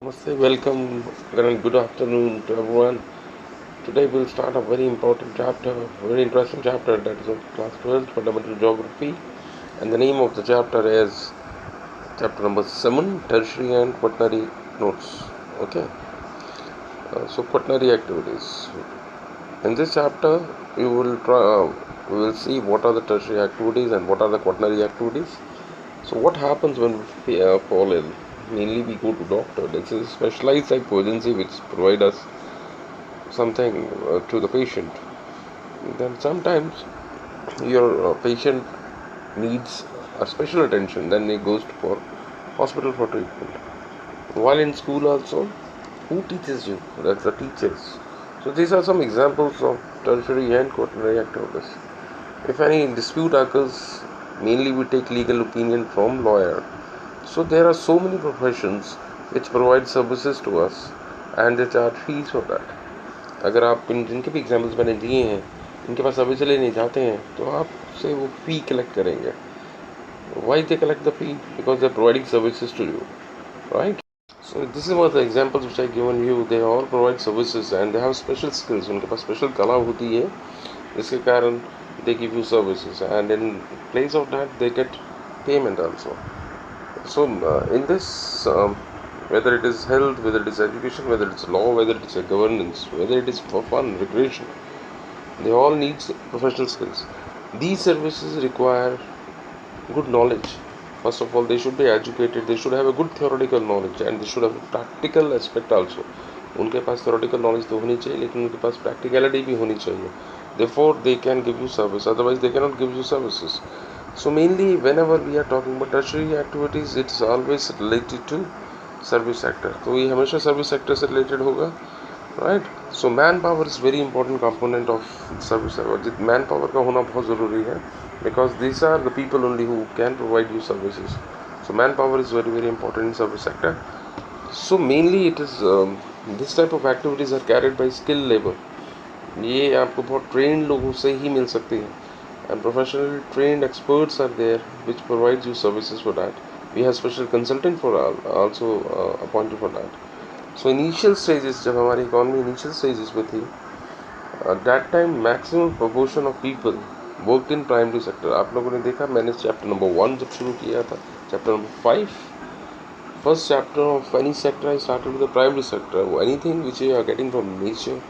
Namaste, welcome and good afternoon to everyone. Today we'll start a very important chapter, very interesting chapter that is of class 12th Fundamental Geography, and the name of the chapter is chapter number 7, Tertiary and Quaternary Notes. Okay, so quaternary activities. In this chapter, we will see what are the tertiary activities and what are the quaternary activities. So what happens when we fall ill? Mainly we go to doctor. This is a specialized type of agency which provide us something to the patient. Then sometimes your patient needs a special attention. Then he goes for hospital for treatment. While in school also, who teaches you? That's the teachers. So these are some examples of tertiary and quaternary activities. If any dispute occurs, mainly we take legal opinion from lawyer. So there are so many professions which provide services to us and they charge fees for that. अगर आप जिनके भी examples मैंने दिए हैं इनके पास service लेने जाते हैं तो आपसे वो फी कलेक्ट करेंगे. Why they collect the fee? Because they're providing services to you, right? So this is what the examples which I given you. They all provide services and they have special skills. उनके पास special कला होती है जिसके कारण they give you services and in place of that they get payment also. So in this, whether it is health, whether it is education, whether it's law, whether it's a governance, whether it is for fun, recreation, they all need professional skills. These services require good knowledge. First of all, they should be educated, they should have a good theoretical knowledge and they should have a practical aspect also. उनके पास theoretical knowledge तो होनी चाहिए लेकिन उनके पास practicality भी होनी चाहिए. Therefore, they can give you service, otherwise they cannot give you services. So mainly whenever we are talking about tertiary activities, it's always related to service sector. तो ये हमेशा service sector से related होगा, right? So manpower is very important component of service sector. Manpower का होना बहुत ज़रूरी है because these are the people only who can provide you services. So manpower is very very important in service sector. So mainly it is this type of activities are carried by skilled labor. ये आपको बहुत trained लोगों से ही मिल सकती है. And professionally trained experts are there which provides you services for that. We have special consultant for also appointed for that. So initial stages जब हमारी economy initial stages में थी, at that time maximum proportion of people worked in primary sector. आप लोगों ने देखा मैंने chapter number 1 जब शुरू किया था, chapter number 5, first chapter of any sector I started with the primary sector. Anything which you are getting from nature,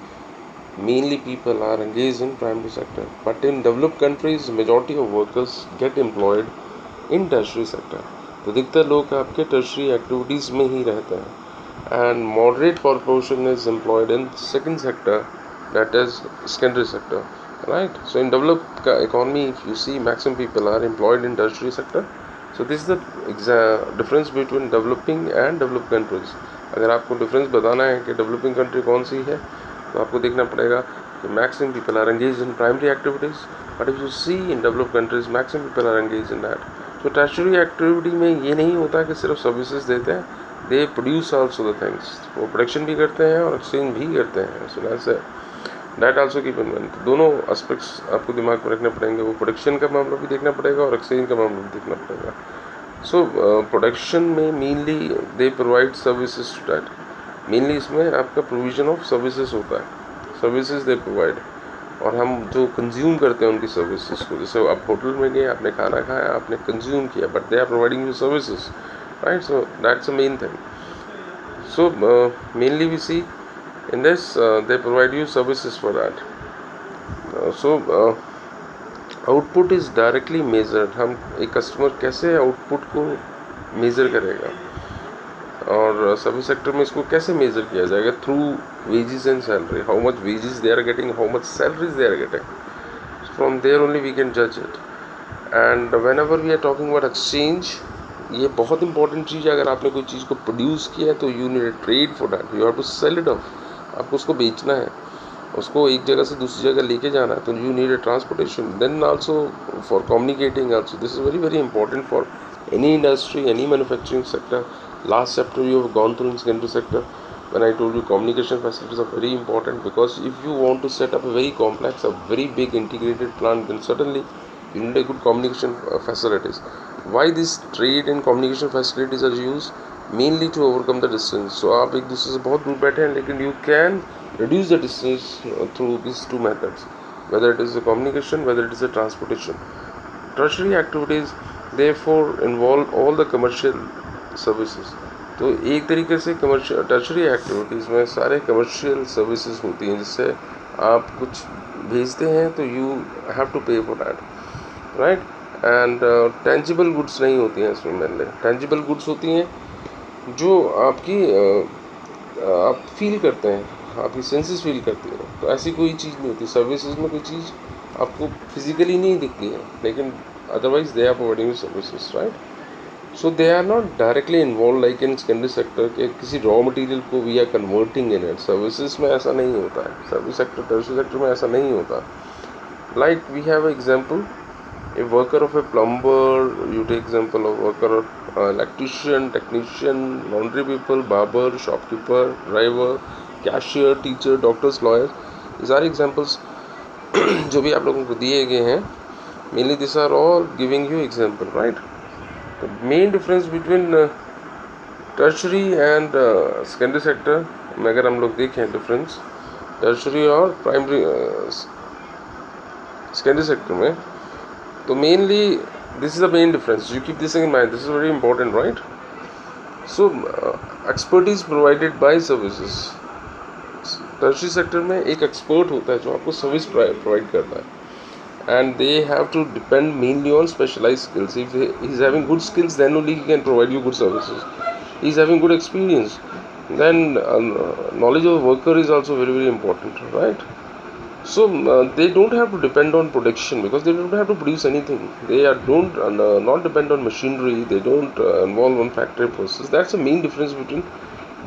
mainly people are engaged in primary sector, but in developed countries majority of workers get employed in tertiary sector. तो अधिकतर लोग आपके tertiary activities में ही रहते हैं and moderate proportion is employed in second sector, that is secondary sector, right? So in developed economy if you see maximum people are employed in tertiary sector. So this is the difference between developing and developed countries. अगर आपको difference बताना है कि developing country कौन सी है तो आपको देखना पड़ेगा कि maximum people are engaged in primary activities, but if you see in developed countries maximum people are engaged in that. So tertiary activity में ये नहीं होता कि सिर्फ services देते हैं, they produce also the things. वो production भी करते हैं और exchange भी करते हैं. So that's it. That also keep in mind. दोनों aspects आपको दिमाग में रखने पड़ेंगे. वो production का मामला भी देखना पड़ेगा और exchange का मामला भी देखना पड़ेगा. So production में mainly they provide services to that. Mainly इसमें आपका प्रोविज़न ऑफ सर्विसेज होता है, सर्विसेज दे प्रोवाइड, और हम जो कंज्यूम करते हैं उनकी सर्विसेज को. जैसे आप होटल में गए, आपने खाना खाया, आपने कंज्यूम किया, but they are providing you services, right? So that's a main thing. So mainly we see in this they provide you services for that. So output is directly measured. हम एक customer कैसे output को measure करेगा और service sector में इसको कैसे measure किया जाएगा? Through wages and salary. How much wages they are getting, how much salaries they are getting. From there only we can जज it. And whenever we are talking about exchange, ये बहुत important चीज़ है. अगर आपने कोई चीज़ को produce किया है तो you need trade for that, you have to sell it off. आपको उसको बेचना है, उसको एक जगह से दूसरी जगह लेके जाना है, तो you need a transportation. Then also for communicating also this is very very important for any industry, any manufacturing sector. Last chapter you have gone through in secondary sector when I told you communication facilities are very important, because if you want to set up a very complex, a very big integrated plant, then certainly you need a good communication facilities. Why this trade and communication facilities are used? Mainly to overcome the distance. So आप एक दूसरे से बहुत दूर बैठे हैं, लेकिन you can reduce the distance through these two methods, whether it is a communication, whether it is a transportation. Tertiary activities therefore involve all the commercial services. तो एक तरीके से कमर्शियल टर्शरी एक्टिविटीज़ में सारे कमर्शियल सर्विसेज होती हैं, जिससे आप कुछ भेजते हैं तो यू हैव टू पे for that, right. And tangible goods नहीं होती हैं इसमें. मेनली टेंजिबल गुड्स होती हैं जो आपकी आप फील करते हैं, आपकी सेंसेस फील करती है. तो ऐसी कोई चीज़ नहीं होती सर्विसेज में. कोई चीज़ आपको फिजिकली नहीं दिखती है, लेकिन otherwise they are providing services, right. So they are not directly involve like in secondary sector के किसी रॉ मटेरियल को we are converting in it. Services में ऐसा नहीं होता है. सर्विस सेक्टर टर्शरी सेक्टर में ऐसा नहीं होता. Like we have example, a worker of a plumber, you take example of worker of electrician, technician, laundry people, barber, shopkeeper, driver, cashier, teacher, doctors, lawyers. These are examples जो भी आप लोगों को दिए गए हैं. Mainly these are all giving you example, right. The main difference between tertiary and secondary sector में अगर हम लोग देखें डिफरेंस tertiary और primary secondary sector में, तो mainly this is the main difference. You keep this in mind, this is very important, right. So expertise provided by services. Tertiary sector में एक एक्सपर्ट होता है जो आपको सर्विस प्रोवाइड करता है, and they have to depend mainly on specialise skills. If he is having good skills then only he can provide you good services. He is having good experience, then knowledge of worker is also very very important, right. So they don't have to depend on production because they don't have to produce anything. They don't not depend on machinery. They don't involve on factory process. That's the main difference between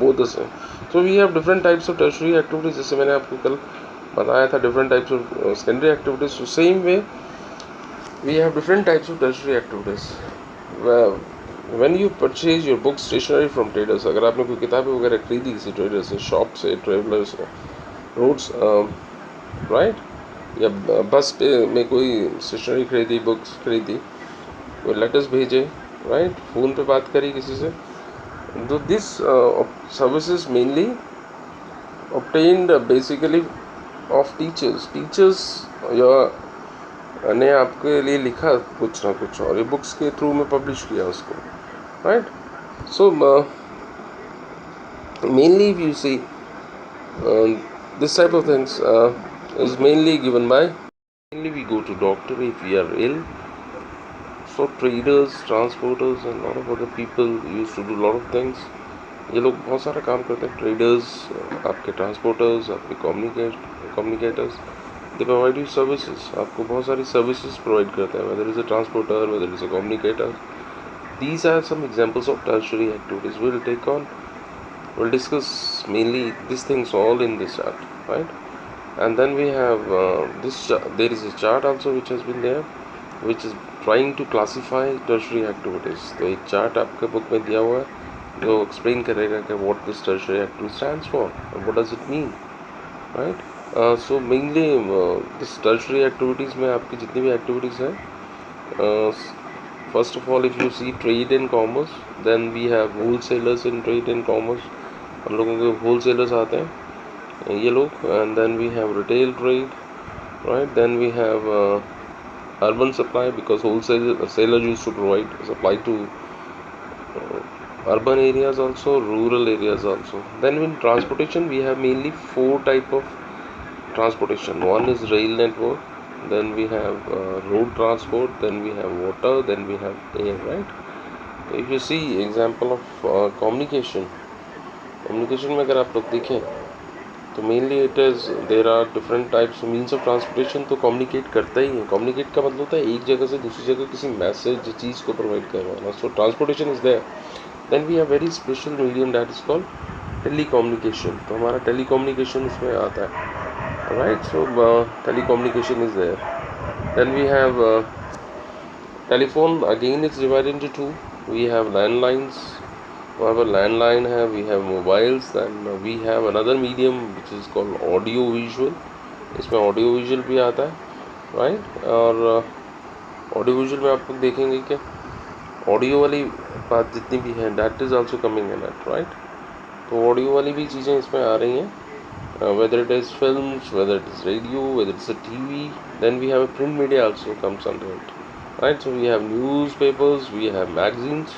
both the same. So we have different types of tertiary activities. जैसे मैंने आपको कल बताया था different types of secondary activities. So same way we have different types of tertiary activities. When you purchase your book stationery from traders, अगर आपने कोई किताबें वगैरह खरीदी किसी ट्रेडर से, शॉप से, ट्रेवलर से, रोड्स, राइट, या बस पे में कोई स्टेशनरी खरीदी, बुक्स खरीदी, कोई लेटर्स भेजे, राइट, फ़ोन पे बात करी किसी से, तो this services mainly obtained basically of teachers या ने आपके लिए लिखा कुछ ना कुछ और ये बुक्स के थ्रू में पब्लिश किया उसको, right. So mainly if you see this type of things is mainly given by, mainly we go to doctor if we are ill. So traders, transporters and lot of other people used to do lot of things. ये लोग बहुत सारा काम करते हैं. Traders, आपके transporters, आपके communicators, they provide you services. आपको बहुत सारी सर्विसेज प्रोवाइड करते हैं, whether is a transporter, whether is a communicator. These are some examples of tertiary activities. We'll discuss mainly these things all in this chart, right. And then we have there is a chart also which has been there, which is trying to classify tertiary activities. तो एक chart आपके book में दिया हुआ है जो explain करेगा कि what this tertiary activity stands for and what does it mean, right. So mainly this tertiary activities में आपकी जितनी भी activities हैं, first of all if you see trade and commerce, then we have wholesalers in trade and commerce. हम लोगों के wholesalers आते हैं ये लोग, and then we have retail trade, right. Then we have urban supply because wholesalers used to provide supply to urban areas also, rural areas also. Then in transportation we have mainly 4 type of transportation. One is rail network, then we have road transport, then we have water, then we have air, right. If you see example of communication में अगर आप लोग देखें तो mainly it is there are different types means of transportation. तो communicate करता ही है. कम्युनिकेट का मतलब होता है एक जगह से दूसरी जगह किसी मैसेज चीज़ को प्रोवाइड करवाना. So transportation is there. Then we have very special medium that is called tele communication. तो हमारा टेली कम्युनिकेशन उसमें आता है, right. So tele communication is there. Then we have telephone, again it's divided into 2. We have landlines, वहाँ पर landline है. We have mobiles, than we have another medium which is called audio visual. इसमें audio visual भी आता है, right. और audio visual में आप लोग देखेंगे कि ऑडियो वाली बात जितनी भी है that is also coming in it, right. तो ऑडियो वाली भी चीज़ें इसमें आ रही हैं, whether it is films, whether it is radio, whether it's a TV. Then we have a print media also comes under it, right? So we have newspapers, we have magazines.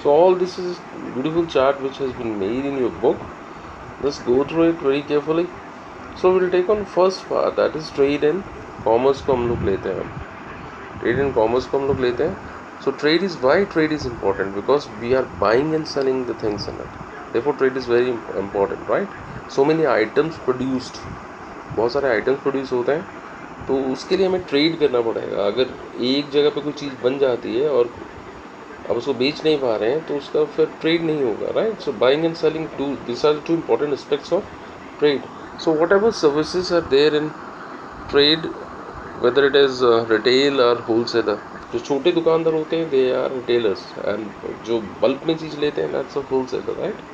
So all this is beautiful chart which has been made in your book. Just go through it very carefully. So we'll take on first part, that is trade and commerce को हम लोग लेते हैं. Trade and commerce को हम लोग लेते हैं. So trade is, why trade is important? Because we are buying and selling the things in it. Therefore trade is very important, right? So many items produced, बहुत सारे आइटम्स प्रोड्यूस होते हैं, तो उसके लिए हमें ट्रेड करना पड़ेगा. अगर एक जगह पे कोई चीज़ बन जाती है और अब उसको बेच नहीं पा रहे हैं तो उसका फिर ट्रेड नहीं होगा, right. So buying and selling, this are two important aspects of trade. So whatever services are there in trade, whether it is retail और होलसेलर. जो छोटे दुकानदार होते हैं दे आर रिटेलर्स, एंड जो बल्क में चीज़ लेते हैं that's a wholesaler, right.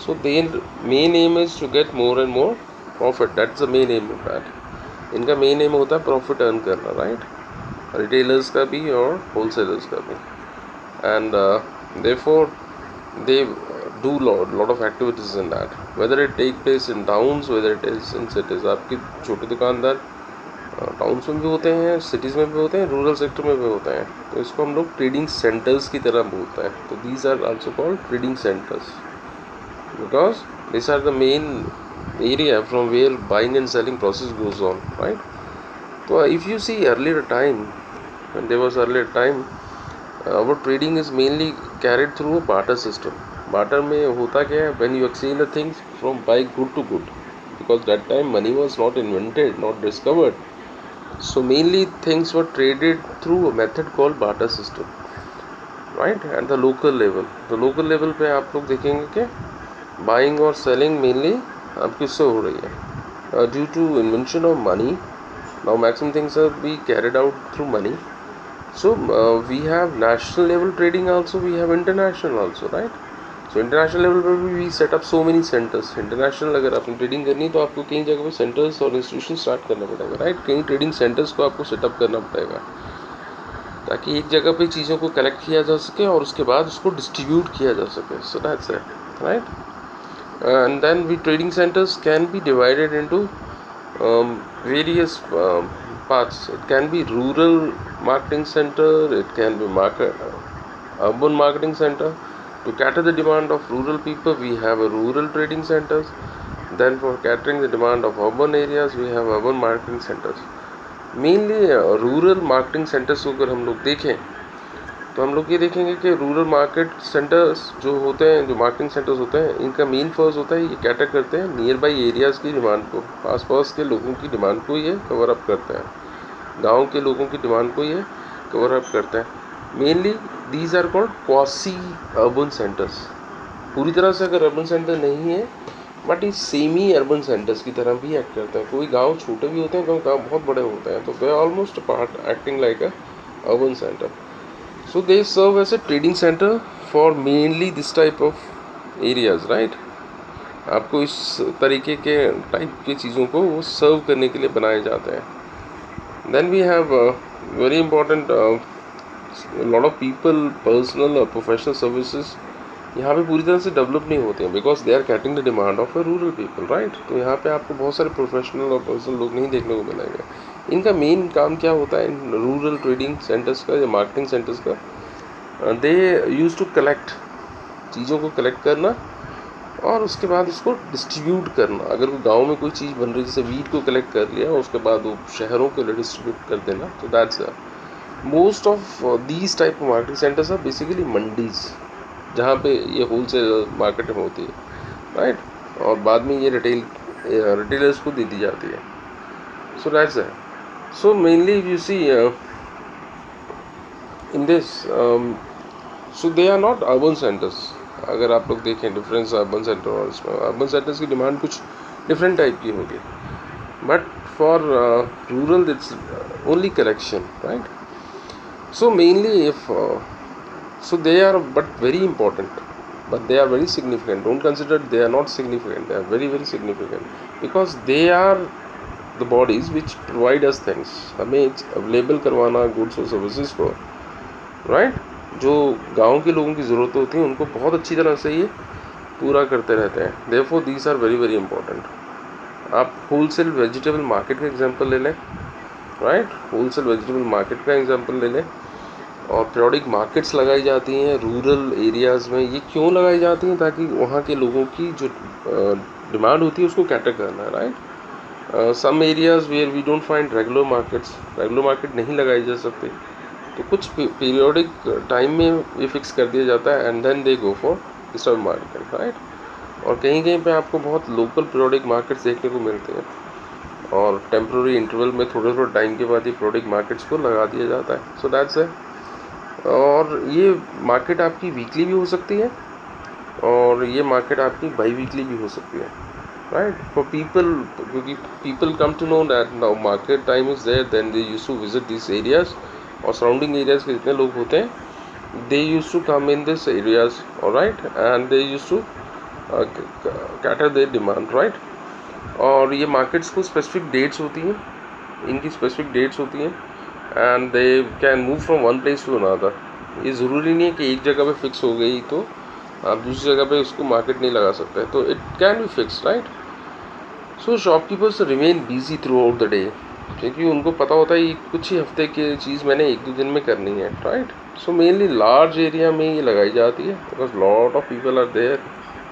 So their main aim is to get more and more profit. That's the main aim of that. इनका main aim होता है profit earn करना, right? Retailers का भी और wholesalers का भी. And therefore they do lot of activities in that. Whether it take place in towns, whether it is in cities. आपके छोटे दुकानदार टाउन्स में भी होते हैं, सिटीज़ में भी होते हैं, रूरल सेक्टर में भी होते हैं. तो इसको हम लोग ट्रेडिंग सेंटर्स की तरह बोलते हैं. तो these are also called trading centers, because these are the main area from where buying and selling process goes on, right. So if you see earlier time, when there was earlier time, our trading is mainly carried through a barter system. Barter में होता क्या है, when you exchange the things from buy good to good, because that time money was not invented, not discovered. So mainly things were traded through a method called barter system, right. At the local level, the local level पे आप लोग देखेंगे कि buying और selling mainly अब किससे हो रही है, due to invention of money. Now maximum things are be carried out through money. So we have national level trading also, we have international also, right. So international level पर भी we set up so many centres. International अगर आपने trading करनी तो आपको कई जगह पे सेंटर्स और इंस्टीट्यूशन स्टार्ट करना पड़ेगा, राइट. कई ट्रेडिंग सेंटर्स को आपको सेटअप करना पड़ेगा ताकि एक जगह पे चीज़ों को कलेक्ट किया जा सके और उसके बाद उसको डिस्ट्रीब्यूट किया जा सके. सो that's it, right. And then we trading centers can be divided into various parts. It can be rural marketing center, it can be urban marketing center. To cater the demand of rural people, we have a rural trading centers. Then for catering the demand of urban areas, we have urban marketing centers. Mainly rural marketing centers को अगर हम लोग देखें तो हम लोग ये देखेंगे कि रूरल मार्केट सेंटर्स जो होते हैं, जो मार्केटिंग सेंटर्स होते हैं, इनका मेन फोकस होता है ये कैटर करते हैं नियर बाई एरियाज़ की डिमांड को, आसपास के लोगों की डिमांड को ये कवर अप करते हैं, गांव के लोगों की डिमांड को ये कवर अप करते हैं. Mainly these are called quasi urban centres. पूरी तरह से अगर अर्बन सेंटर नहीं है बट ये सेमी अर्बन सेंटर्स की तरह भी एक्ट करते हैं. कोई गाँव छोटे भी होते हैं, कोई गाँव बहुत बड़े होते हैं, तो they almost part acting like a urban centre. So they serve as a trading center for mainly this type of areas, right. आपको इस तरीके के टाइप की चीज़ों को वो सर्व करने के लिए बनाए जाते हैं. Then we have very important lot of people, personal और professional services यहाँ पे पूरी तरह से डेवलप नहीं होते हैं, because they are catering the demand of a rural people, right. तो यहाँ पे आपको बहुत सारे प्रोफेशनल और पर्सनल लोग नहीं देखने को मिलेंगे. इनका मेन काम क्या होता है इन रूरल ट्रेडिंग सेंटर्स का या मार्केटिंग सेंटर्स का, दे यूज टू कलेक्ट, चीज़ों को कलेक्ट करना और उसके बाद उसको डिस्ट्रीब्यूट करना. अगर वो गांव में कोई चीज़ बन रही है, जैसे वीट को कलेक्ट कर लिया उसके बाद वो शहरों के लिए डिस्ट्रीब्यूट कर देना. तो that's most of these type of marketing centres are basically mandis, जहाँ पे ये होलसेल मार्केट में होती है, राइट. और बाद में ये रिटेलर्स को दे दी जाती है. So that's it. So mainly you see in this, so they are not urban centres. अगर आप लोग देखें डिफरेंस अर्बन सेंटर और इसमें, अर्बन सेंटर्स की डिमांड कुछ डिफरेंट टाइप की होगी, but for rural it's only collection, right. So mainly if so they are but very important, but they are very significant. Don't consider they are not significant. They are very very significant because they are the bodies which provide us things. हमें available करवाना goods और services को, right. जो गांव के लोगों की ज़रूरत होती है उनको बहुत अच्छी तरह से ये पूरा करते रहते हैं। Therefore these are very very important. आप होलसेल वेजिटेबल मार्केट का एग्जांपल ले लें, राइट, होलसेल वेजिटेबल मार्केट का एग्जांपल ले लें। और पीरियोडिक मार्केट्स लगाई जाती हैं रूरल एरियाज़ में। ये क्यों लगाई जाती हैं? ताकि वहाँ के लोगों की जो डिमांड होती है उसको कैटर करना है, right. Some areas where we don't find regular market नहीं लगाई जा सकती, तो कुछ पीरियोडिक टाइम में ये फिक्स कर दिया जाता है and then they go for this market, right. और कहीं कहीं पे आपको बहुत लोकल पीरियोडिक मार्केट्स देखने को मिलते हैं और टेम्प्रेरी इंटरवल में थोड़े थोड़े टाइम के बाद ये पीरियोडिक मार्केट्स को लगा दिया जाता है। सो दैट्स है। और ये मार्केट आपकी वीकली भी हो सकती है और ये मार्केट आपकी बाई वीकली भी हो सकती है, राइट, फॉर पीपल, क्योंकि people come to know that now market time is there, then they used to visit this areas. और सराउंडिंग एरियाज़ के जितने लोग होते हैं they used to come in this areas, alright, and they used to cater their demand, right. और ये markets को specific dates होती हैं, इनकी स्पेसिफिक डेट्स होती हैं and they can move from one place to another. ये ज़रूरी नहीं है कि एक जगह पे फिक्स हो गई तो आप दूसरी जगह पे उसको मार्केट नहीं लगा सकते, तो it can be fix, right. So shopkeepers remain busy through out the day, क्योंकि उनको पता होता है ये कुछ ही हफ्ते की चीज़ मैंने एक दो दिन में करनी है, right. So mainly large area में ये लगाई जाती है because lot of people are there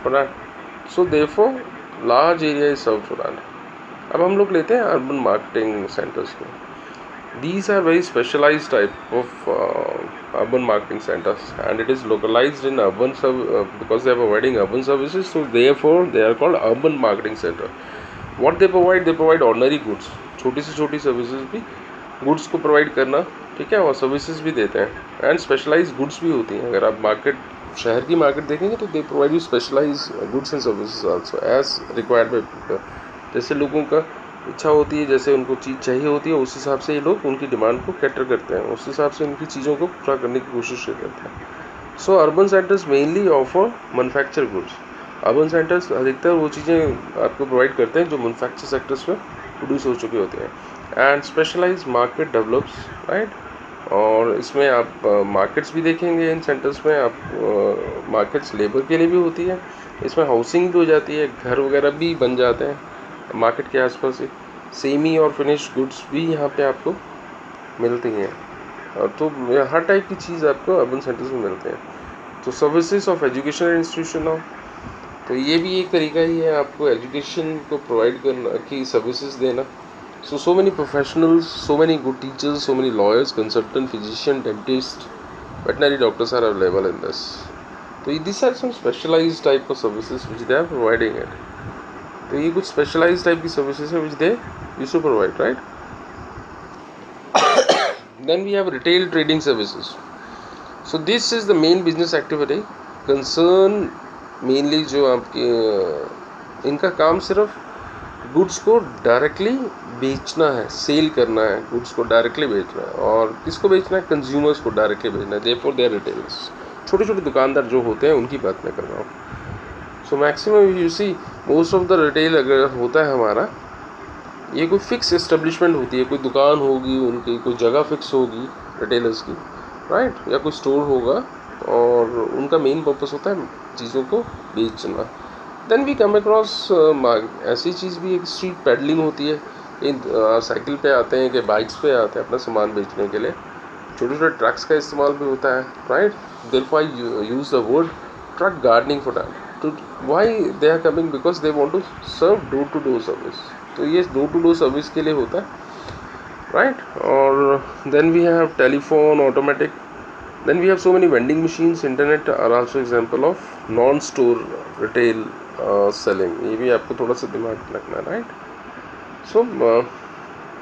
for that. So therefore large area is served for that. अब हम लोग लेते हैं अर्बन मार्केटिंग सेंटर्स को। These are very specialized type of urban marketing centers, and it is localized in urban because they are providing urban services, so therefore they are called urban marketing center. What they provide ordinary goods, छोटी से छोटी services भी, goods को provide करना, ठीक है, और services भी देते हैं एंड स्पेशलाइज्ड गुड्स भी होती हैं। अगर आप मार्केट, शहर की मार्केट देखेंगे तो they provide you specialised goods and services also as required by people. जैसे लोगों का इच्छा होती है, जैसे उनको चीज़ चाहिए होती है, उस हिसाब से ये लोग उनकी डिमांड को कैटर करते हैं, उस हिसाब से उनकी चीज़ों को पूरा करने की कोशिश करते हैं। सो urban centres mainly offer manufacture goods. Urban centres अधिकतर वो चीज़ें आपको प्रोवाइड करते हैं जो मैन्युफैक्चर सेक्टर्स में प्रोड्यूस हो चुके होते हैं and specialise market develops, right. और इसमें आप मार्केट्स भी देखेंगे इन सेंटर्स में। आप मार्केट्स लेबर के लिए भी होती है, इसमें हाउसिंग भी हो जाती है, घर वगैरह भी बन जाते हैं मार्केट के आसपास ही। सेमी और फिनिश्ड गुड्स भी यहाँ पे आपको मिलती हैं, और तो हर टाइप की चीज़ आपको अर्बन सेंटर्स में मिलते हैं। तो सर्विसेज ऑफ एजुकेशन इंस्टीट्यूशन हो, तो ये भी एक तरीका ही है आपको एजुकेशन को प्रोवाइड करना की सर्विसेज देना। So many professionals, so many good teachers, so many lawyers, consultant, physician, dentist, veterinary doctors are available in this. तो this are some specialised type of services which they are providing it. तो ये कुछ specialised type की services है which they used to provide, right. Then we have retail trading services. So this is the main business activity concern mainly जो आपके इनका काम सिर्फ गुड्स को डायरेक्टली बेचना है, सेल करना है, गुड्स को डायरेक्टली बेचना है। और किसको बेचना है? कंज्यूमर्स को डायरेक्टली बेचना है। Therefore they are retailers. छोटे छोटे दुकानदार जो होते हैं उनकी बात मैं कर रहा हूँ। So maximum you see most of the retail अगर होता है हमारा, ये कोई फिक्स एस्टेब्लिशमेंट होती है, कोई दुकान होगी उनकी, कोई जगह फिक्स होगी रिटेलर्स की, राइट, या कोई स्टोर होगा और उनका मेन पर्पस होता है चीज़ों को बेचना। देन वी कम अक्रॉस ऐसी चीज़ भी एक स्ट्रीट पैडलिंग होती है। इन साइकिल पे आते हैं कि बाइक्स पे आते हैं अपना सामान बेचने के लिए। छोटे छोटे ट्रक्स का इस्तेमाल भी होता है, right. Therefore I use the word truck gardening for that. तो why they are coming? Because they want to serve door to door service. तो ये डोर टू डोर सर्विस के लिए होता है, राइट। और then we have telephone, automatic, then we have so many vending machines, internet are also example of non-store retail selling. ये भी आपको थोड़ा सा दिमाग रखना है, राइट। सो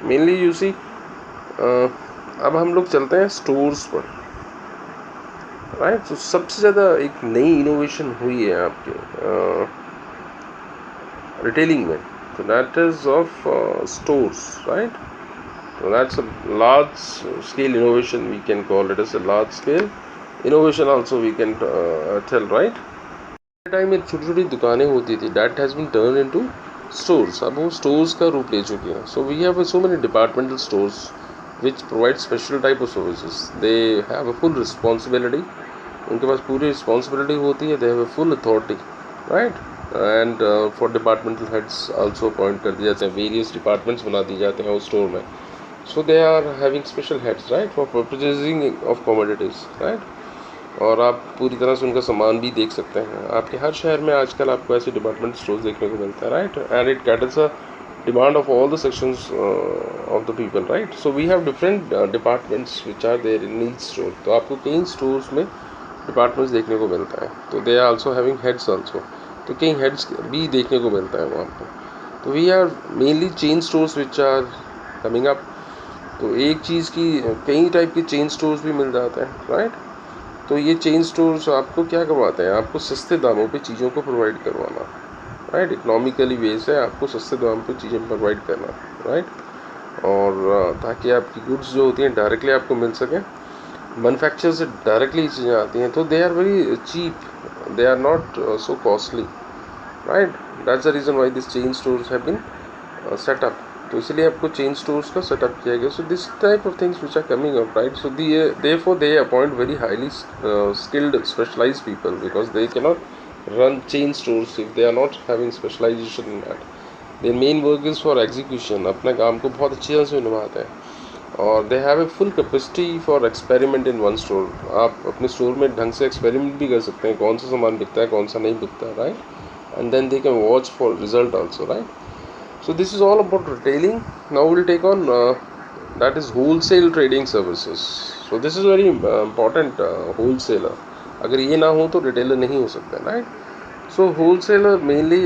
मेनली यू सी अब हम लोग चलते हैं स्टोर्स पर, राइट। तो सबसे ज़्यादा एक नई इनोवेशन हुई है आपके रिटेलिंग में, तो that is of stores, right. So that's a large scale innovation, we can call it as a large scale innovation also we can tell, right. Time में छोटी छोटी दुकानें होती थी, that has been turned into stores. अब वो stores का रूप ले चुकी हैं. So we have so many departmental stores which provide special type of services. They have a full responsibility. उनके पास पूरी रिस्पॉन्सिबिलिटी होती है. They have a full authority, right? And for departmental heads also appoint कर दिए जाते हैं. Various departments बना दिए जाते हैं उस स्टोर में. So they are having special heads, right, for purchasing of commodities, right? और आप पूरी तरह से उनका सामान भी देख सकते हैं. आपके हर शहर में आजकल आपको ऐसे डिपार्टमेंट स्टोर्स देखने को मिलता है, right? And it caters a demand of all the sections of the people, right? So we have different departments which are there in each store. तो आपको कई stores में departments देखने को मिलता है. तो they are also having heads also. तो कई heads भी देखने को मिलता है वहाँ पर. तो we are mainly chain stores which are coming up. तो एक चीज़ की कई टाइप के चेन स्टोर्स भी मिल जाते हैं, राइट? तो ये चेन स्टोर्स आपको क्या करवाते हैं? आपको सस्ते दामों पे चीज़ों को प्रोवाइड करवाना, राइट? इकोनॉमिकली बेस है, आपको सस्ते दाम पे चीज़ें प्रोवाइड करना, राइट? और ताकि आपकी गुड्स जो होती हैं डायरेक्टली आपको मिल सकें. मैन्युफैक्चर से डायरेक्टली चीज़ें आती हैं तो they are very cheap, they are not so costly, right? That's the reason why this chain stores have been set up. तो इसलिए आपको चेन स्टोर्स का सेटअप किया गया. So this type of things which are coming up, right? So therefore they appoint very highly skilled specialized people because they cannot run chain stores if they are not having specialization in that. Their main work is for execution. अपने काम को बहुत अच्छी तरह से निभाते हैं. और they have a full capacity for experiment in one store. आप अपने स्टोर में ढंग से एक्सपेरिमेंट भी कर सकते हैं, कौन सा सामान बिकता है, कौन सा नहीं बिकता है, right? And then they can watch for result also, right? So this is all about retailing. Now we'll take on that is wholesale trading services. So this is very important. Wholesaler, अगर ये ना हो तो retailer नहीं हो सकता, right? So wholesaler mainly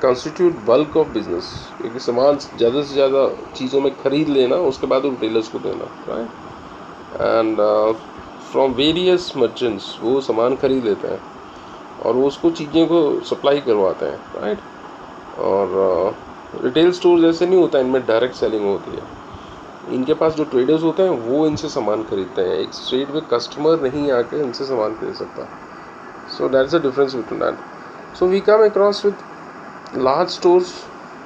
constitute bulk of business, क्योंकि सामान ज़्यादा से ज़्यादा चीज़ों में ख़रीद लेना, उसके बाद रिटेलर्स को देना, right? And from various merchants वो सामान ख़रीद लेते हैं और वो उसको चीज़ों को सप्लाई करवाते हैं, राइट? और रिटेल स्टोर जैसे नहीं होता, इनमें डायरेक्ट सेलिंग होती है. इनके पास जो ट्रेडर्स होते हैं वो इनसे सामान खरीदते हैं. एक स्ट्रेट में कस्टमर नहीं आके इनसे सामान खरीद सकता. So that's the difference between that. So we come across with large stores.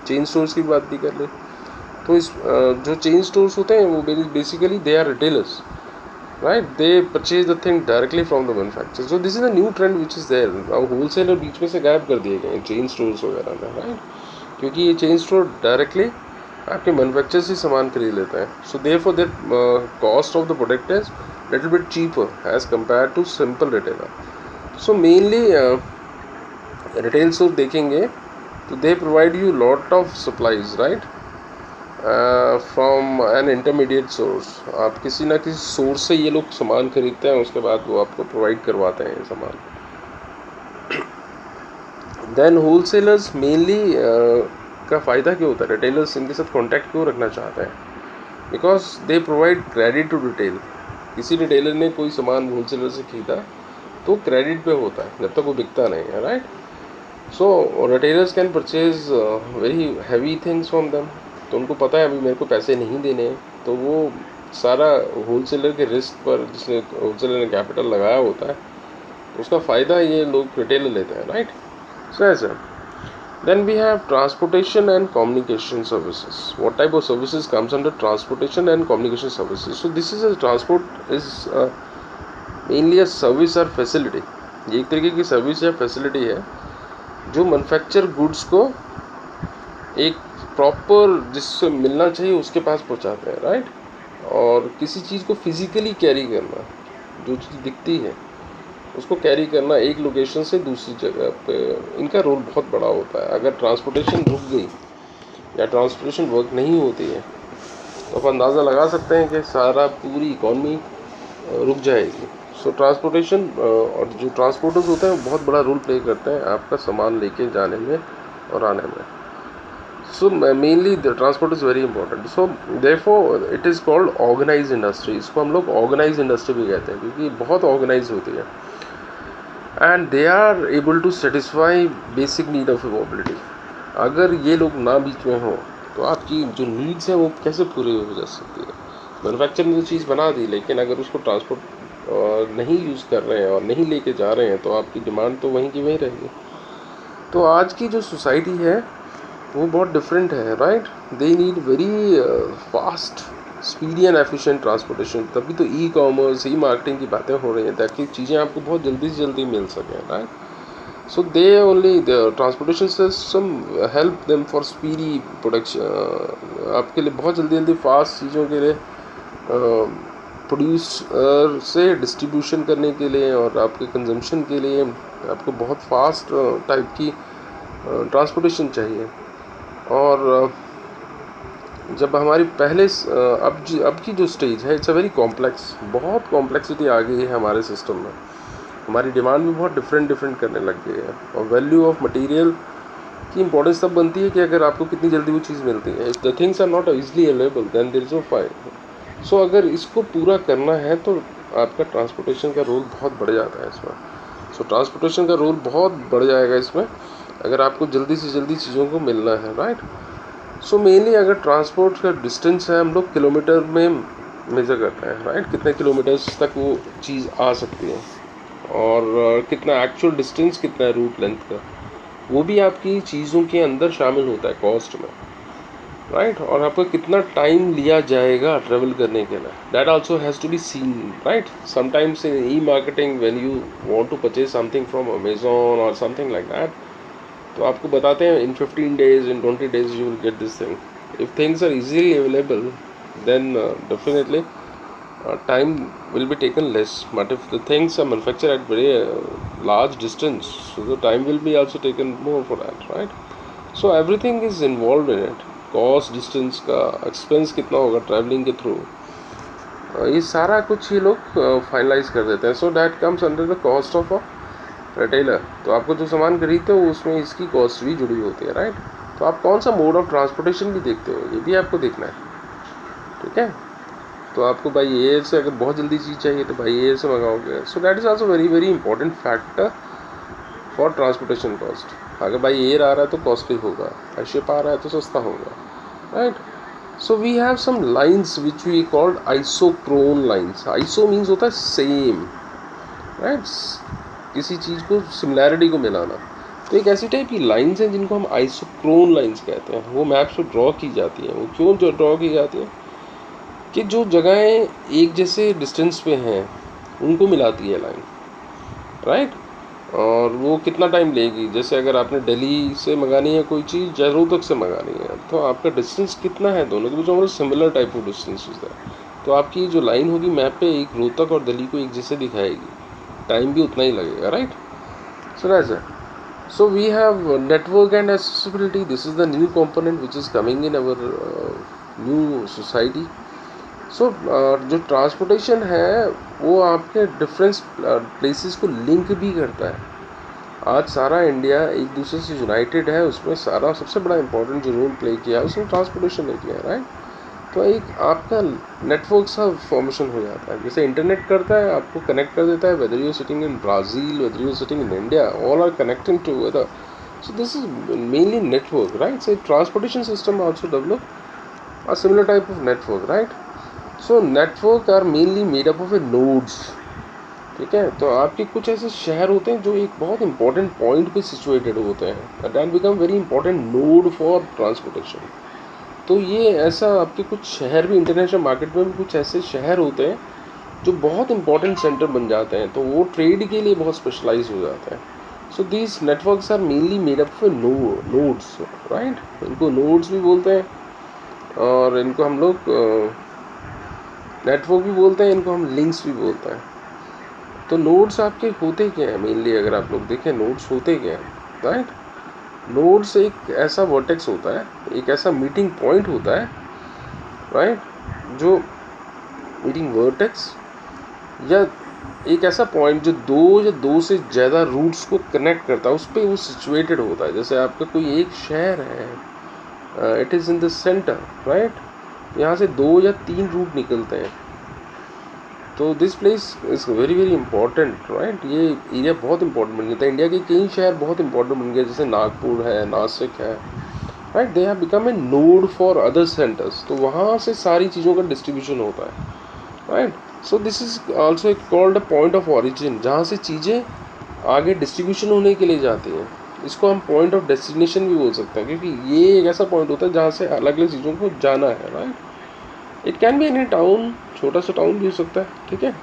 Chain stores की बात भी कर ले तो इस जो चेन स्टोर्स होते हैं वो basically they are retailers, right? They purchase the thing directly from the manufacture. So this is a new trend which is there. अब होलसेलर बीच में से गायब कर दिए गए चेन स्टोर्स वगैरह में, राइट? क्योंकि ये चेन स्टोर डायरेक्टली आपके मैन्युफैक्चर से सामान खरीद लेते हैं. So therefore their cost of the product is little bit cheaper as compare to simple retailer. So mainly retail store देखेंगे तो they provide you lot of supplies, right? From an intermediate source. आप किसी ना किसी source से ये लोग सामान खरीदते हैं, उसके बाद वो आपको प्रोवाइड करवाते हैं सामान. देन होलसेलर्स मेनली का फ़ायदा क्या होता है? रिटेलर्स इनके साथ कांटेक्ट क्यों रखना चाहते हैं? Because they provide credit to retail. किसी रिटेलर ने कोई सामान होलसेलर से खरीदा तो क्रेडिट पे होता है जब तक वो बिकता नहीं है, right? So retailers can purchase very heavy things from them. तो उनको पता है अभी मेरे को पैसे नहीं देने हैं, तो वो सारा होलसेलर के रिस्क पर, जिसने होलसेलर ने कैपिटल लगाया होता है, उसका फ़ायदा ये लोग रिटेलर लेते हैं, right? So as a then we have transportation and communication services. What type of services comes under transportation and communication services? So this is a transport is mainly a service or facility. ये एक तरीके की service या facility है जो manufacture goods को एक proper जिससे मिलना चाहिए उसके पास पहुंचाते हैं, राइट? और किसी चीज़ को फिजिकली कैरी करना, जो चीज़ दिखती है उसको कैरी करना एक लोकेशन से दूसरी जगह पे, इनका रोल बहुत बड़ा होता है. अगर ट्रांसपोर्टेशन रुक गई या ट्रांसपोर्टेशन वर्क नहीं होती है तो आप अंदाज़ा लगा सकते हैं कि सारा पूरी इकॉनमी रुक जाएगी. सो ट्रांसपोर्टेशन और जो ट्रांसपोर्टर्स होते हैं वो बहुत बड़ा रोल प्ले करते हैं आपका सामान लेके जाने में और आने में. So mainly the transport is very important. So therefore it is called organised industry. इसको हम लोग ऑर्गेनाइज्ड इंडस्ट्री भी कहते हैं क्योंकि बहुत ऑर्गेनाइज होती है. And they are able to satisfy basic need of mobility. अगर ये लोग ना बीच में हो तो आपकी जो नीड्स हैं वो कैसे पूरी हो जा सकती है? मैन्युफैक्चर ने तो चीज़ बना दी, लेकिन अगर उसको ट्रांसपोर्ट नहीं यूज़ कर रहे हैं और नहीं लेके जा रहे हैं तो आपकी डिमांड तो वहीं की वहीं रहेगी. तो आज की जो सोसाइटी है वो बहुत डिफरेंट है, right? They need very fast speedy and efficient transportation, तभी तो ई कॉमर्स, ई मार्केटिंग की बातें हो रही हैं, ताकि चीज़ें आपको बहुत जल्दी से जल्दी मिल सकें, right. So they only the transportation system help them for speedy production, आपके लिए बहुत जल्दी जल्दी फास्ट चीज़ों के लिए प्रोड्यूसर से डिस्ट्रीब्यूशन करने के लिए और आपके कंजम्पशन के लिए आपको बहुत फास्ट टाइप की ट्रांसपोर्टेशन चाहिए. और जब हमारी पहले अब की जो स्टेज है, इट्स अ वेरी कॉम्प्लेक्स, बहुत कॉम्प्लेक्सिटी आ गई है हमारे सिस्टम में. हमारी डिमांड भी बहुत डिफरेंट करने लग गई है. और वैल्यू ऑफ मटेरियल की इंपॉर्टेंस तब बनती है कि अगर आपको कितनी जल्दी वो चीज़ मिलती है. If the things are not easily available then there is no fight. So अगर इसको पूरा करना है तो आपका ट्रांसपोर्टेशन का रोल बहुत बढ़ जाता है इसमें. सो ट्रांसपोर्टेशन का रोल बहुत बढ़ जाएगा इसमें, अगर आपको जल्दी से जल्दी चीज़ों को मिलना है, राइट. सो मेनली अगर ट्रांसपोर्ट का डिस्टेंस है, हम लोग किलोमीटर में मेजर करते हैं, राइट. कितने किलोमीटर्स तक वो चीज़ आ सकती है और कितना एक्चुअल डिस्टेंस कितना है रूट लेंथ का, वो भी आपकी चीज़ों के अंदर शामिल होता है कॉस्ट में, राइट. और आपका कितना टाइम लिया जाएगा ट्रेवल करने के लिए, that also has to be seen, right. Sometimes in e marketing when you want to purchase something from Amazon और समथिंग लाइक दैट, तो आपको बताते हैं in 15 days, in 20 days you will get this thing. If things are easily available then definitely time will be taken less, but if the things are manufactured at very large distance, so the time will be also taken more for that, right. So everything is involved in it. Cost, distance का expense कितना होगा traveling के through, ये सारा कुछ ये लोग finalise कर देते हैं. So that comes under the cost of a retailer. तो आपको जो सामान खरीदते हो उसमें इसकी कॉस्ट भी जुड़ी होती है, राइट. तो आप कौन सा मोड ऑफ ट्रांसपोर्टेशन भी देखते हो, ये भी आपको देखना है, ठीक है. तो आपको बाई एयर से अगर बहुत जल्दी चीज़ चाहिए तो बाई एयर से मंगाओगे. So that is also very important factor for transportation cost. अगर बाई एयर आ रहा है तो कॉस्टली होगा, बाई शिप आ रहा है तो सस्ता होगा, right. So we have some lines which we called isochrone lines. Iso means होता है सेम, राइट, किसी चीज़ को सिमिलैरिटी को मिलाना. तो एक ऐसी टाइप की लाइन्स हैं जिनको हम आइसोक्रोन लाइन्स कहते हैं. वो मैप्स पर ड्रॉ की जाती हैं. वो क्यों ड्रॉ की जाती है कि जो जगहें एक जैसे डिस्टेंस पे हैं उनको मिलाती है लाइन, राइट. और वो कितना टाइम लेगी, जैसे अगर आपने दिल्ली से मंगानी है कोई चीज़ या रोहतक से मंगानी है, तो आपका डिस्टेंस कितना है दोनों के बीच में, सिमिलर टाइप ऑफ डिस्टेंस है. तो आपकी जो लाइन होगी मैप पे एक रोहतक और दिल्ली को एक जैसे दिखाएगी, टाइम भी उतना ही लगेगा, right. So that's it. So we have network and accessibility. This is the new component which is coming in our new society. So जो ट्रांसपोर्टेशन है वो आपके डिफरेंट प्लेसेस को लिंक भी करता है. आज सारा इंडिया एक दूसरे से यूनाइटेड है, उसमें सारा सबसे बड़ा इंपॉर्टेंट जो रोल प्ले किया है उसने ट्रांसपोर्टेशन ने किया है, राइट. तो एक आपका नेटवर्क सा फॉर्मेशन हो जाता है, जैसे इंटरनेट करता है, आपको कनेक्ट कर देता है. Whether you sitting in Brazil, whether you sitting in India, all are connecting together. So this is mainly network, right. So transportation system also develop a similar type of network, right. So network are mainly made up of a nodes, ठीक है. तो आपके कुछ ऐसे शहर होते हैं जो एक बहुत इंपॉर्टेंट पॉइंट पे सिचुएटेड होते हैं, that become very important node for transportation. तो ये ऐसा आपके कुछ शहर भी, इंटरनेशनल मार्केट में भी कुछ ऐसे शहर होते हैं जो बहुत इंपॉर्टेंट सेंटर बन जाते हैं, तो वो ट्रेड के लिए बहुत स्पेशलाइज हो जाते हैं. So these networks are mainly made up of nodes, right. इनको नोड्स भी बोलते हैं और इनको हम लोग नेटवर्क भी बोलते हैं, इनको हम लिंक्स भी बोलते हैं. तो नोड्स आपके होते क्या हैं मेनली, अगर आप लोग देखें नोड्स होते क्या हैं, राइट. नोड्स एक ऐसा वर्टेक्स होता है, एक ऐसा मीटिंग पॉइंट होता है, राइट, जो मीटिंग वर्टेक्स या एक ऐसा पॉइंट जो दो से ज़्यादा रूट्स को कनेक्ट करता है, उस पर वो सिचुएटेड होता है. जैसे आपका कोई एक शहर है, it is in the centre, right. यहाँ से 2 या 3 रूट निकलते हैं, तो this place is very important, right. ये एरिया बहुत इंपॉर्टेंट बन गया था. इंडिया के कई शहर बहुत इंपॉर्टेंट बन गए, जैसे नागपुर है, नासिक है, right. They have become a node for other centres. तो वहाँ से सारी चीज़ों का डिस्ट्रीब्यूशन होता है, right. So this is also called a point of origin, जहाँ से चीज़ें आगे डिस्ट्रीब्यूशन होने के लिए जाती हैं. इसको हम पॉइंट ऑफ डेस्टिनेशन भी बोल सकते हैं, क्योंकि ये एक ऐसा पॉइंट होता है जहाँ से अलग अलग चीज़ों को जाना है, right. It can be any town, छोटा सा टाउन भी हो सकता है, ठीक है।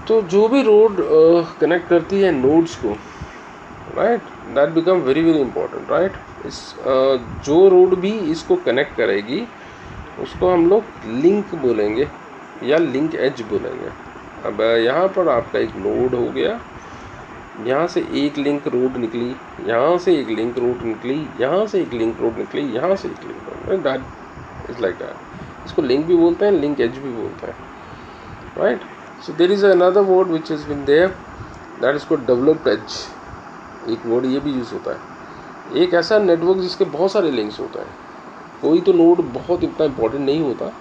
तो जो भी रोड कनेक्ट करती है नोड्स को, right, that become very very important, right. इस जो रोड भी इसको कनेक्ट करेगी उसको हम लोग लिंक बोलेंगे या लिंक एज बोलेंगे। अब यहाँ पर आपका एक नोड हो गया, यहाँ से एक लिंक रोड निकली, यहाँ से एक लिंक रोड निकली, यहाँ से एक लिंक रोड निकली, यहाँ से एक link road, that is like that. इसको लिंक भी बोलते हैं, लिंक एज भी बोलते हैं, right. So there is another word which is been there, that is called developed edge. एक वर्ड ये भी यूज़ होता है। एक ऐसा नेटवर्क जिसके बहुत सारे लिंक्स होते हैं, कोई तो नोड बहुत इतना इम्पोर्टेंट नहीं होता,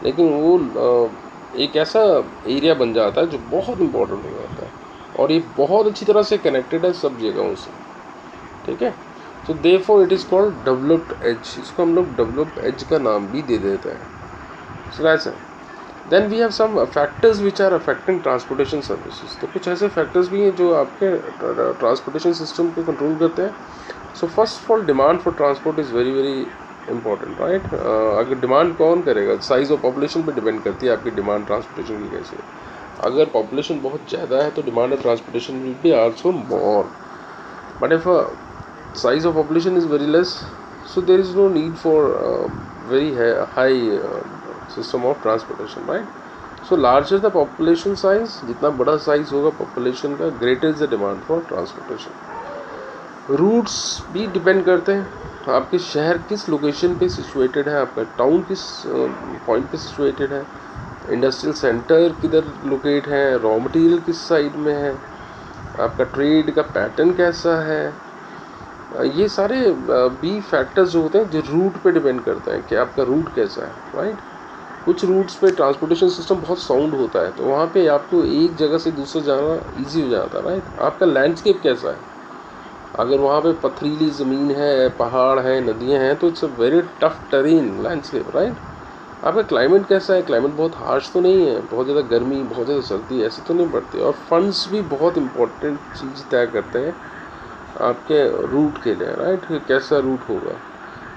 लेकिन वो एक ऐसा एरिया बन जाता है जो बहुत इम्पोर्टेंट हो जाता है और ये बहुत अच्छी तरह से कनेक्टेड है सब जगहों से, ठीक है। तो therefore it is called developed edge. इसको हम लोग डेवलप्ड एज का नाम भी दे देते हैं। So that's it. Then we have some factors which are affecting transportation services. तो कुछ ऐसे फैक्टर्स भी हैं जो आपके ट्रांसपोर्टेशन सिस्टम को कंट्रोल करते हैं। So first of all, demand for transport is very very important, right. अगर डिमांड कौन करेगा, साइज़ ऑफ पॉपुलेशन पे डिपेंड करती है आपकी डिमांड ट्रांसपोर्टेशन की कैसे। अगर पॉपुलेशन बहुत ज़्यादा है तो demand of transportation will be also more, but if size of population is very less, so there is no need for very high system of transportation, right. So larger the population size, जितना बड़ा size होगा population का, greater is the demand for transportation. Routes भी depend करते हैं, आपके शहर किस लोकेशन पे सिचुएटेड है, आपका टाउन किस पॉइंट पे सिचुएटेड है, इंडस्ट्रियल सेंटर किधर लोकेट है, रॉ मटेरियल किस साइड में है, आपका ट्रेड का पैटर्न कैसा है। ये सारे भी फैक्टर्स जो होते हैं जो रूट पे डिपेंड करते हैं कि आपका रूट कैसा है, राइट। कुछ रूट्स पे ट्रांसपोर्टेशन सिस्टम बहुत साउंड होता है तो वहाँ पे आपको एक जगह से दूसरे जाना ईजी हो जाता है, राइट। आपका लैंडस्केप कैसा है, अगर वहाँ पे पथरीली ज़मीन है, पहाड़ है, नदियाँ हैं, तो it's a very tough terrain landscape, right. आपका क्लाइमेट कैसा है, क्लाइमेट बहुत हार्श तो नहीं है, बहुत ज़्यादा गर्मी बहुत ज़्यादा सर्दी ऐसे तो नहीं पड़ती। और फंड्स भी बहुत इंपॉर्टेंट चीज़ तय करते हैं आपके रूट के लिए, राइट। कैसा रूट होगा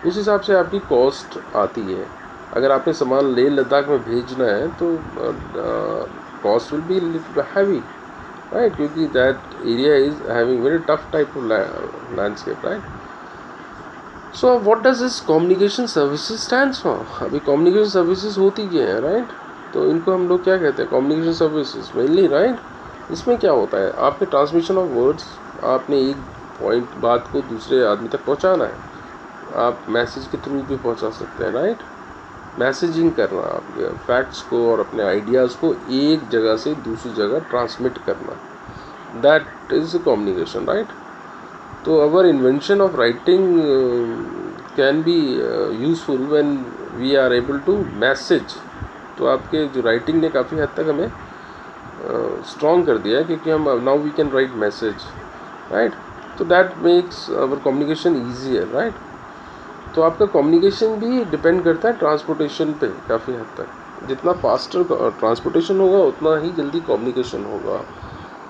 उस हिसाब से आपकी कॉस्ट आती है। अगर आपने सामान लेह लद्दाख में भेजना है तो cost will be little heavy, right, क्योंकि that area is having very tough type of landscape, right. So what does this communication services stands for? अभी communication services होती क्या है, right? तो इनको हम लोग क्या कहते हैं, communication services mainly, right? इसमें क्या होता है, आपके ट्रांसमिशन ऑफ वर्ड्स, आपने एक पॉइंट बात को दूसरे आदमी तक पहुंचाना है, आप मैसेज के थ्रू भी पहुंचा सकते हैं, राइट। मैसेजिंग करना, आपके फैक्ट्स को और अपने आइडियाज़ को एक जगह से दूसरी जगह ट्रांसमिट करना, दैट इज़ कम्युनिकेशन, राइट। तो our invention of writing can be useful when we are able to message. तो आपके जो राइटिंग ने काफ़ी हद तक हमें स्ट्रॉन्ग कर दिया है, क्योंकि हम now we can write message, right. तो that makes our communication easier, right. तो आपका कम्युनिकेशन भी डिपेंड करता है ट्रांसपोर्टेशन पे काफ़ी हद तक। जितना फास्टर ट्रांसपोर्टेशन होगा उतना ही जल्दी कम्युनिकेशन होगा।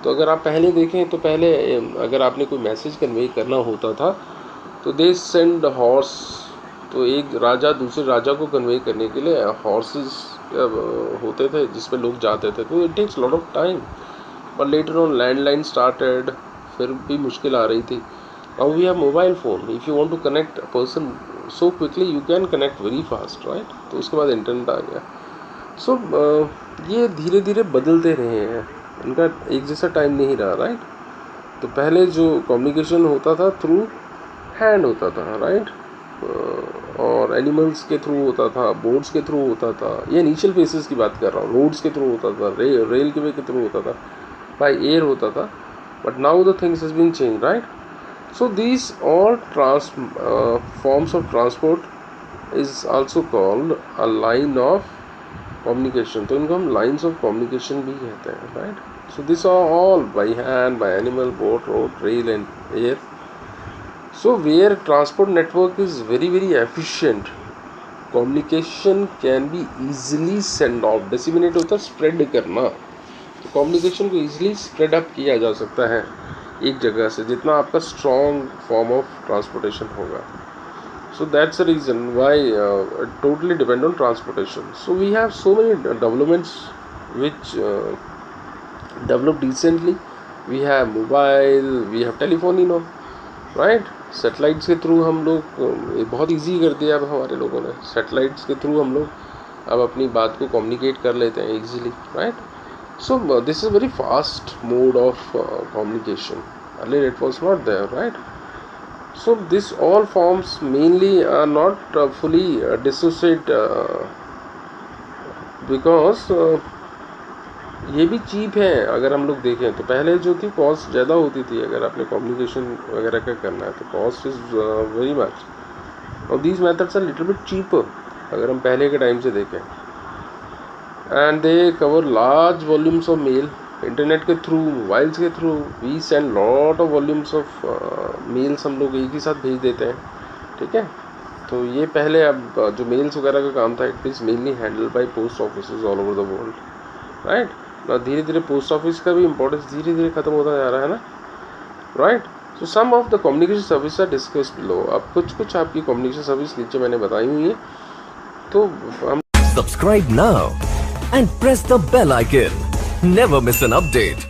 तो अगर आप पहले देखें तो पहले अगर आपने कोई मैसेज कन्वे करना होता था तो दे सेंड हॉर्स, तो एक राजा दूसरे राजा को कन्वे करने के लिए हॉर्सेस होते थे जिस पे लोग जाते थे, तो it takes lot of time. पर लेटर ऑन लैंडलाइन स्टार्टेड, फिर भी मुश्किल आ रही थी। Now we have mobile phone. If you want to connect a person so quickly, you can connect very fast, right? तो उसके बाद इंटरनेट आ गया। So ये धीरे धीरे बदलते रहे हैं, इनका एक जैसा टाइम नहीं रहा, राइट। तो पहले जो कम्युनिकेशन होता था थ्रू हैंड होता था, राइट, और एनिमल्स के थ्रू होता था, बोर्ड्स के थ्रू होता था। ये इनिशियल फेसेस की बात कर रहा हूँ। रोड्स के थ्रू होता था, रेल के वे के थ्रू होता था, बाय एयर होता था। But now the things has been change, right. So these all forms of transport is also called a line of communication. तो इनको हम lines of communication भी कहते हैं, right? So these are all by hand, by animal, boat, road, rail and air. So where transport network is very very efficient, communication can be easily send off. Disseminate होता है spread करना, तो communication को easily spread up किया जा सकता है एक जगह से, जितना आपका स्ट्रॉन्ग फॉर्म ऑफ ट्रांसपोर्टेशन होगा। So that's the reason why totally depend on transportation. So we have so many developments which developed recently. We have mobile, we have telephone, right? Satellites के थ्रू हम लोग बहुत easy कर दिया अब हमारे लोगों ने. सैटेलाइट्स के थ्रू हम लोग अब अपनी बात को कम्युनिकेट कर लेते हैं easily, right? So this is very fast mode of communication. Earlier it was not there, right? So this all forms mainly are not fully dissociate because ये भी चीप है. अगर हम लोग देखें तो पहले जो थी कॉस्ट ज़्यादा होती थी. अगर आपने कम्युनिकेशन वगैरह का करना है तो कॉस्ट इज़ वेरी मच. और these methods are little bit cheaper अगर हम पहले के टाइम से देखें. And they cover large volumes of mail. Internet के थ्रू, मोबाइल्स के थ्रू we send lot of volumes of mails हम लोग एक ही साथ भेज देते हैं, ठीक है? तो ये पहले अब जो मेल्स वगैरह का काम था it is mainly handled by post offices all over the world, right? धीरे धीरे पोस्ट ऑफिस का भी इम्पोर्टेंस धीरे धीरे खत्म होता जा रहा है ना, right? So some of the communication service are discussed below. अब कुछ आपकी कम्युनिकेशन सर्विस नीचे मैंने बताई हुई है. तो हम subscribe now and press the bell icon. Never miss an update.